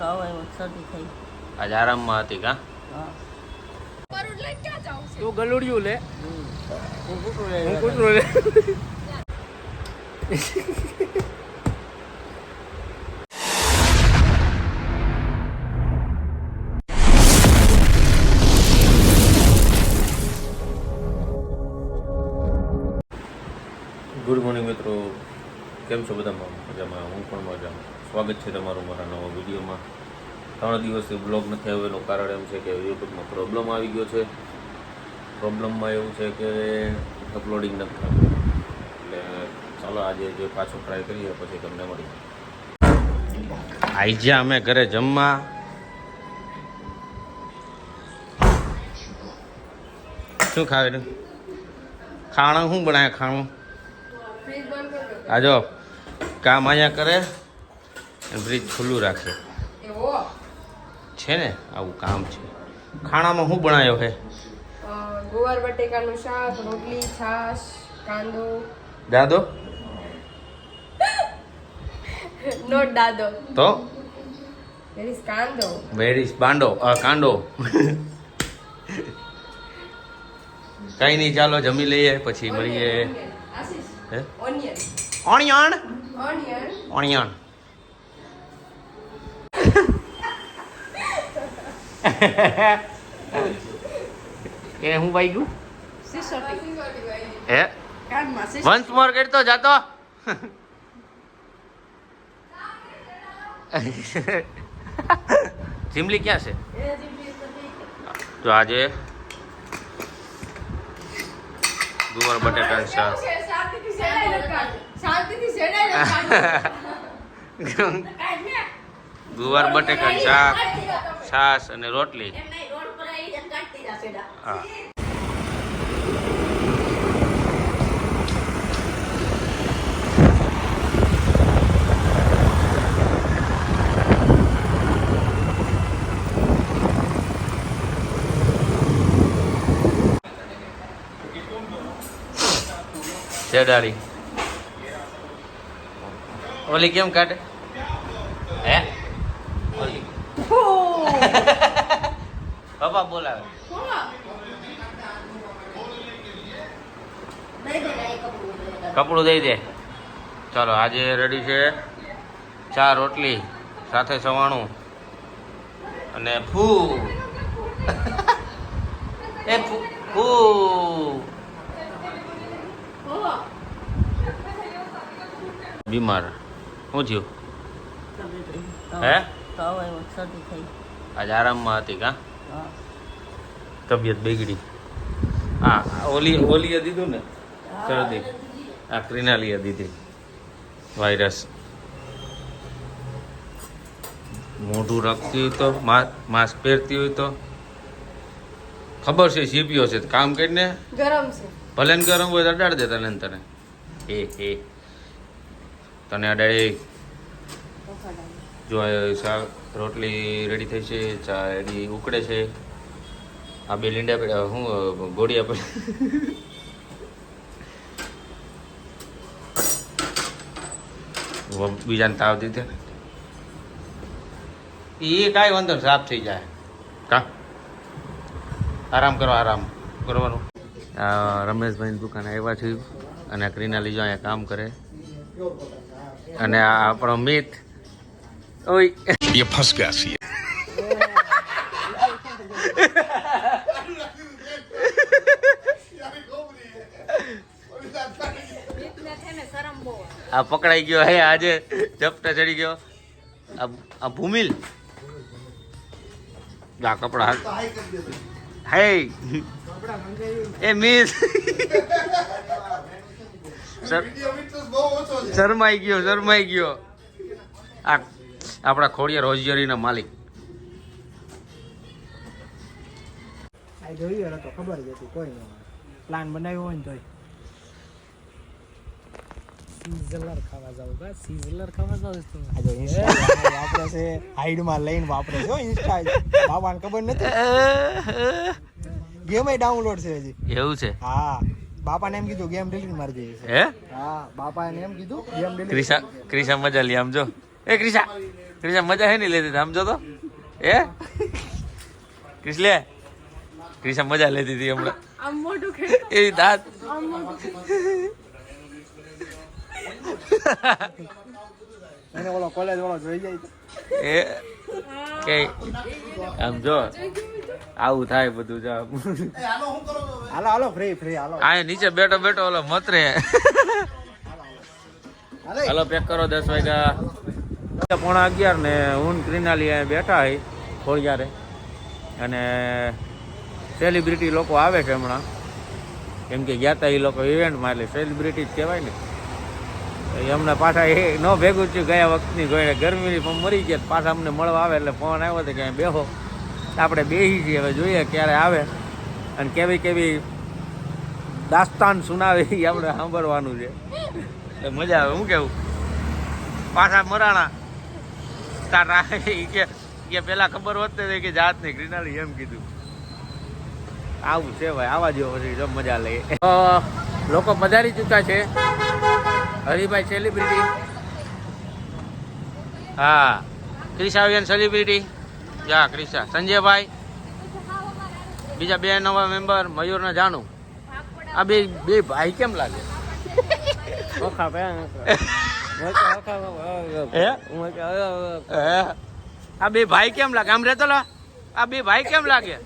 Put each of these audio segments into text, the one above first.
આજ આરામમાં હતી કા તું ગલુડિયું લે હું કૂતરું લે ગુડ મોર્નિંગ મિત્રો, કેમ છો બધા? મજામાં, હું પણ મજામાં. સ્વાગત છે તમારું મારા નવા વિડીયોમાં. 3 દિવસથી બ્લોગ નથી આવ્યો એનું કારણ એમ છે કે યુટ્યુબમાં પ્રોબ્લેમ આવી ગયો છે. પ્રોબ્લેમમાં એવું છે કે અપલોડિંગ નથી થતું, એટલે ચાલો આજે જે પાછો ટ્રાય કરીએ પછી તમને મળી. આજે અમે ઘરે જમવા શું ખાવાનું? ખાણું શું બનાવે? ખાણું આજો કામ અહીંયા કરે ફ્રીજ ખુલ્લું રાખે છે ને, આવું કામ છે. ખાણામાં શું બનાવ્યો છે? ગુવાર બટેકાનું શાક, રોટલી, છાશ, કાંદો. દાદો? નોટ દાદો તો વેર ઇઝ કાંદો. Where is બાંડો કાંડો. કઈ નહીં, ચાલો જમી લઈએ પછી મળીએ. હે ઓનિયન ઓણિયણ ઓનિયન ઓણિયણ એ હું ભાઈ ગયું હે વન્સ મોર કરતો જાતો. જીમલી ક્યાં છે? તો આજે ગુવાર બટેટા શાક, ગુવાર બટેકા શાક, છાશ અને રોટલી. હા, શેડાળી ઓલી કેમ કાઢે? હે ઓલી પપ્પા બોલાવે. કપડું દઈ દે. ચાલો, આજે રેડી છે 4 રોટલી સાથે સવાણું અને ફૂ એ ફૂ બીમાર. શું થયું? હે આજ આરામમાં હતી કા તબિયત બગડી. હા, ઓલીએ દીધું ને શરદી, આ ક્રિનાલીએ દીધી વાયરસ. મોઢું રાખતી હોય તો માસ્ક પહેરતી હોય તો ખબર છે સીપીઓ છે, કામ કરીને ગરમ છે. ભલે ને ગરમ હોય તો અડાડ દે તને તને તને અડાડી. જો શાક રોટલી રેડી થઈ છે, ચા રેડી ઉકળે છે. આ બે લીંડા હું ગોળિયા પર બીજાને તાવ દીધે ને એ કાંઈ વાંધો ને, સાફ થઈ જાય. કા આરામ કરો, આરામ કરવાનું. રમેશભાઈની દુકાને આવ્યા છે અને ક્રિનાલી જો અહીંયા કામ કરે અને આ આપણો મિત ઓય ये फंस गया सी આ પકડાઈ ગયો હે આજે, ઝપટા ચડી ગયો. આ ભૂમિલ આ કપડા હે એ મિસ શરમાઈ ગયો. આ આપણા ખોડિયા રોજિયરીના માલિક. જોયું તો ખબર જ હતી, કોઈ પ્લાન બનાવ્યો હોય ને તો સિઝલર ખાવા જાવ. સિઝલર ખાવા જાવ તો વાપરે છે, હાઈડમાં લઈને વાપરે છે. ઇન્સ્ટા બાબાને ખબર નથી, ગેમ ડાઉનલોડ છે હજી. એવું છે? હા, બાપાને એમ કીધું ગેમ ડિલીટ મારી દે. હે? હા, બાપાને એમ કીધું ગેમ ડિલીટ. ક્રિશા મજા લી આમ જો. એ ક્રિશા ક્રિશા મજા હે નહીં લેતી સમજો તો એ ક્રિશલે ક્રિશા મજા લેતી હતી હમણાં આમ મોટું એ દાંત આમ મોટું એને ઓલો કોલેજ વાળો જોઈ જાય તો. એ કે આમ જો આવું થાય બધું જો હાલો હાલો ફ્રી ફ્રી હાલો આ નીચે બેઠો બેઠો ઓલો મતરે હાલો હાલો પેક કરો 10 વાગ્યા 11:15 ને હું ક્રિનાલી અહીંયા બેઠા હઈ ખોડિયારે અને સેલિબ્રિટી લોકો આવે છે હમણાં કેમ કે ગયા હતા એ લોકો ઇવેન્ટમાં એટલે સેલિબ્રિટી જ કહેવાય ને એમને પાછા એ ન ભેગું થયું ગયા વખતની ગોળે ગરમીની પણ મરી ગયા પાછા અમને મળવા આવે એટલે ફોન આવ્યો હતો કે અહીં બેહો આપણે બેસી છીએ હવે જોઈએ ક્યારે આવે અને કેવી કેવી દાસ્તાન સુનાવે એ આપણે સાંભળવાનું છે એટલે મજા આવે હું કેવું પાછા મરાણા તારા કે પેલા ખબર હોત ને કે જાત નહીં ગ્રીનાલી એમ કીધું આવું છે ભાઈ આવા જેવો પછી જો મજા લઈએ લોકો પધારી ચૂક્યા છે હરિભાઈ સેલિબ્રિટી હા ક્રિશાવિયન સેલિબ્રિટી યા ક્રિશા સંજયભાઈ બીજા 2 નવા મેમ્બર મયુર ને જાણું આ બે ભાઈ કેમ લાગે ઓખા પે આ બે ભાઈ કેમ લાગે આમ રેતો લા આ બે ભાઈ કેમ લાગે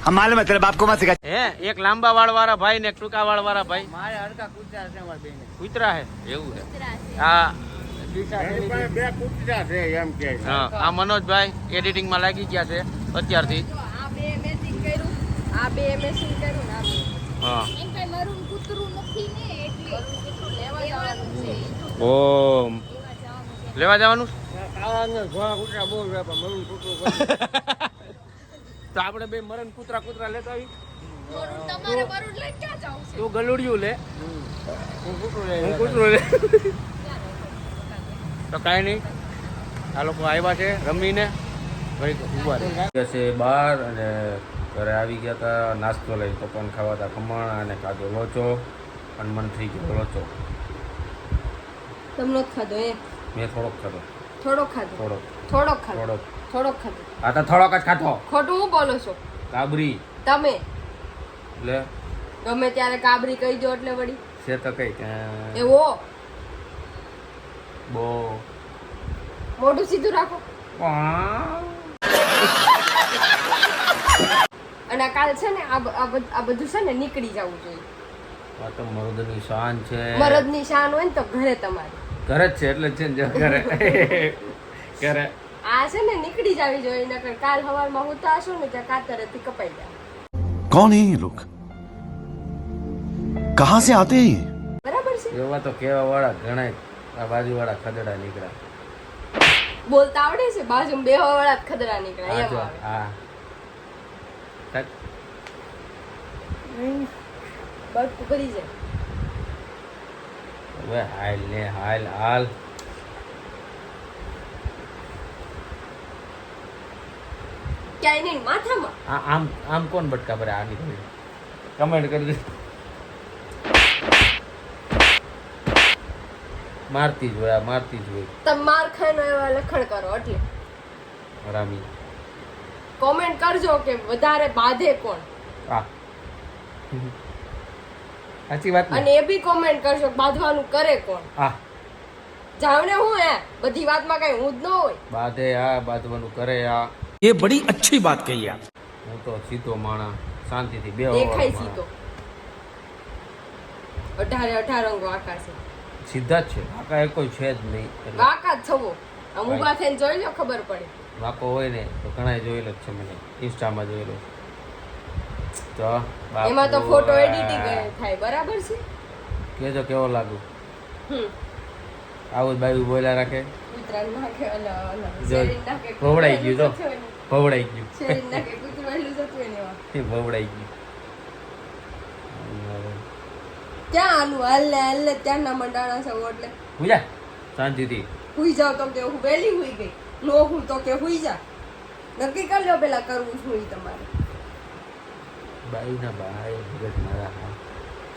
हम मालूम है तेरे बाप को मत सिखा હે એક લાંબા વાળ વાળા ભાઈ ને એક ટૂંકા વાળ વાળા ભાઈ मारे हड़का कूचा से हमारे बेने કૂતરા હે એવું છે હા બે કૂચા છે એમ કે હા આ મનોજભાઈ એડિટિંગ માં લાગી ગયા છે અત્યારથી આ બે મેચિંગ કર્યું આ બે મેચિંગ કર્યું ને આ બે હા એમ કઈ મારું કૂતરું નથી ને એટલે લેવા જવાનું છે ઓ લેવા જવાનું ખાવાનું ઘોડા કૂતરા બહુ છે પણ મરું કૂતરું તો આપણે બે મરણ કૂતરા કૂતરા લેતા આવી મારું તમારે મારું લઈ ક્યાં જાવ છે તું ગલુડિયું લે હું કૂતરું હું કૂતરું લે તો કાંઈ નહીં આ લોકો આવ્યા છે રમીને ઘડી ઉભા રહે છે બહાર અને ઘરે આવી ગયા હતા નાસ્તો લઈ પપ્પાને ખાવા હતા ખમણ અને ખાધો લોચો અને મન થઈ ગયો લોચો તમને ખાધો એ મેં થોડોક ખાધો થોડોક ખાધો થોડોક થોડોક ખાધો થોડોક થોડોક ખાધો આ તો થોડોક જ ખાધો ખોટું હું બોલો છો કાબરી તમે એટલે ગમે ત્યારે કાબરી કહી દો એટલે વળી છે તો કઈ એવો બો મોઢું સીધું રાખો અને આ કાલ છે ને આ બધું છે ને નીકળી જવું જોઈએ આ તો મરદની શાન છે મરદની શાન હોય ને તો ઘરે તમારી ઘરે જ છે એટલે જ છે ને ઘરે ઘરે આ છે ને નીકળી જવી જોઈએ નકર કાલ સવારમાં હોતા હશો ને ત્યાં કાતરેથી કપાઈ જાય कौन है ये लोग कहां से आते हैं ये બરાબર છે એવા તો કેવા વાળા ઘણા આ બાજુ વાળા ખદડા નીકળ્યા બોલતા આવડે છે બાજુ બેહવા વાળા જ ખદરા નીકળ્યા આ જો એમ આવે. આ tak બરફ કરી જાય હવે હાલ ને હાલ હાલ ક્યાંય નહીં માથામાં આમ આમ કોણ બટકા ભરે આની ઘડી કમેન્ટ કરી દે મારતી જ હોય આ મારતી જ હોય તમે માર ખાઈને એવા લખણ કરો એટલે હરામી કોમેન્ટ કરજો કે વધારે બાંધે કોણ આ સાચી વાત ને અને એ બી કોમેન્ટ કરજો કે બાંધવાનું કરે કોણ આ જાવને હું હે બધી વાતમાં કઈ હું જ ન હોય બાધે આ બાંધવાનું કરે આ ये बड़ी अच्छी बात कही आप હું તો સીધો માણા શાંતિથી બે દેખાય સીધો 18 રંગો આકાશ છે સીધા જ છે આકા એ કોઈ છે જ નહીં એટલે વાકા જ થવો આમ ઊભા થઈને જોઈ લો ખબર પડે વાકો હોય ને તો ઘણા જોયેલો જ છે મને ઇન્સ્ટામાં જોયેલો તો બાપુ એમાં તો ફોટો એડિટિંગ થાય બરાબર છે કેજો કેવો લાગુ હમ આવું જ બાયું બોલ્યા રાખે કૂતરાને નાખે અલા અલા જો, શેરીને નાખે ભવડાઈ ગયું તો. કૂતરાને ભવડાઈ ગયું શેરીને નાખે કૂતરું એટલું જતું એને એમાં. એ ભવડાઈ ગયું ક્યાં આનું હાલ ને ત્યાં ના મંડાણા છે એટલે બુજા શાંતિથી હુઈ જાવ તો કે હું વહેલી હુઈ ગઈ નો હું તો કે હુઈ જા નક્કી કરી લો પેલા કરવું શું ઈ તમારે બાઈના બાઈ ભગત મારા હા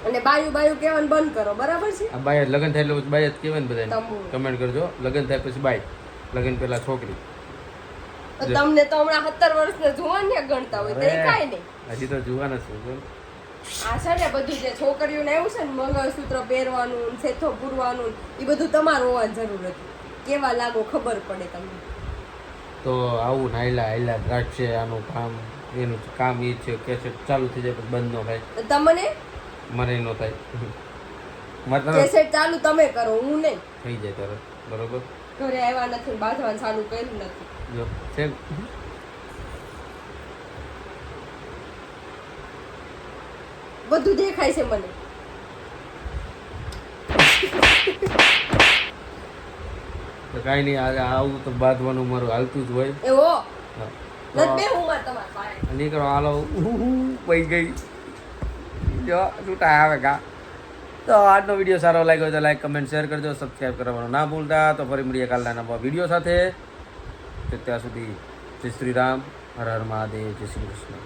અને બાયું બાયું કહેવાનું બંધ કરો, બરાબર છે? આ બાય લગ્ન થાય એટલે પછી બાય જ કહેવાય ને બધાને. તમું. કમેન્ટ કરજો. લગ્ન થાય પછી બાય, લગ્ન પહેલા છોકરી. તો તમને તો હમણાં 17 વર્ષના જુવાન ને ગણતા હોય તો એ કાંઈ નહીં. હજી તો જુવાન જ છું બોલ. આ છે ને બધું જે છોકરીઓને એવું છે ને મંગળસૂત્ર પહેરવાનું, સેથો પૂરવાનું, એ બધું તમારું હોવાની જરૂર હતી. કેવા લાગો ખબર પડે તમને. તો આવું હાયલા હાયલા દ્રાક્ષે આનું કામ, એનું કામ એ છે કે ચાલુ થઈ જાય પછી બંધ ન થાય, તો તમને મને ન થાય. મારે તરત કેસેટ ચાલુ તમે કરો, હું નહીં. થઈ જાય તરત. બરોબર. ઘરે આવ્યા નથી, બાંધવાનું ચાલુ કર્યું નથી. જો છે ને? બધું દેખાય છે મને. તો કાંઈ નહીં, આવું તો બાંધવાનું મારું હાલતું જ હોય. એવો હા. નથી બે હું માં તમારા પાસે. નીકળો હાલો. પઈ ગઈ જો છૂટા આવે કા. તો આજનો વિડીયો સારો લાગ્યો હોય તો લાઈક કમેન્ટ શેર કરજો, સબસ્ક્રાઈબ કરવાનું ના ભૂલતા. તો ફરી મળીએ કાલના નવા વિડીયો સાથે. ત્યાં સુધી જય શ્રી રામ, હર હર મહાદેવ, જય શ્રી કૃષ્ણ.